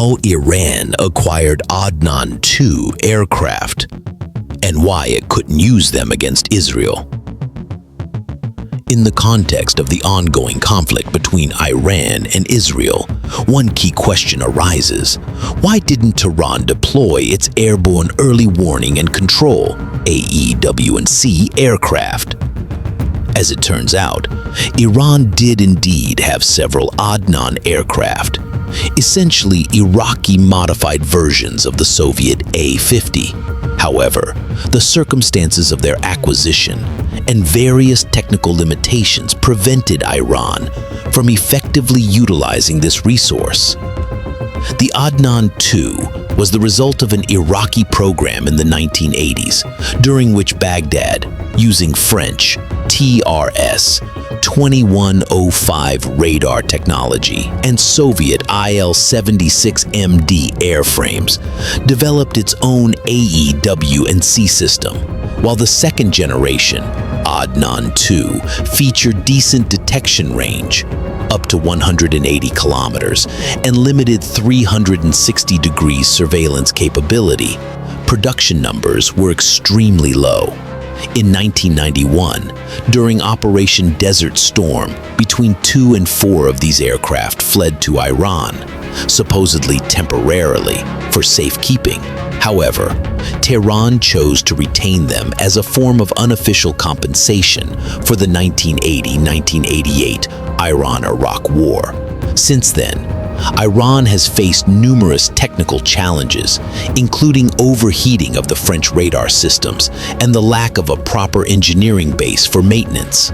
how Iran acquired Adnan-2 aircraft and why it couldn't use them against Israel. In the context of the ongoing conflict between Iran and Israel, one key question arises: why didn't Tehran deploy its airborne early warning and control (AEW&C) aircraft? As it turns out, Iran did indeed have several Adnan aircraft, essentially Iraqi-modified versions of the Soviet A-50. However, the circumstances of their acquisition and various technical limitations prevented Iran from effectively utilizing this resource. The Adnan-2 was the result of an Iraqi program in the 1980s, during which Baghdad, using French TRS-2105 radar technology and Soviet IL-76MD airframes, developed its own AEW&C system, while the second generation, Adnan-2, featured decent detection range, up to 180 kilometers, and limited 360 degrees surveillance capability. Production numbers were extremely low. In 1991, during Operation Desert Storm, between 2 and 4 of these aircraft fled to Iran, supposedly temporarily, for safekeeping. However, Tehran chose to retain them as a form of unofficial compensation for the 1980-1988 Iran-Iraq War. Since then, Iran has faced numerous technical challenges, including overheating of the French radar systems and the lack of a proper engineering base for maintenance.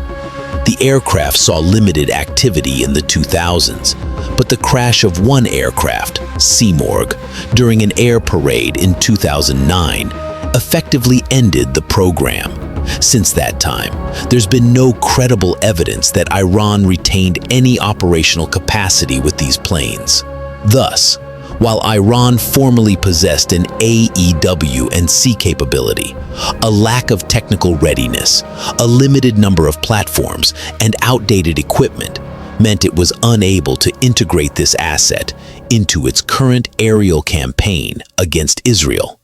The aircraft saw limited activity in the 2000s, but the crash of one aircraft, Simorgh, during an air parade in 2009 effectively ended the program. Since that time, there's been no credible evidence that Iran retained any operational capacity with these planes. Thus, while Iran formally possessed an AEW&C capability, a lack of technical readiness, a limited number of platforms, and outdated equipment meant it was unable to integrate this asset into its current aerial campaign against Israel.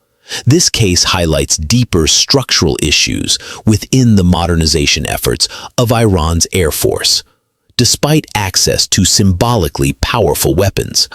This case highlights deeper structural issues within the modernization efforts of Iran's Air Force. Despite access to symbolically powerful weapons,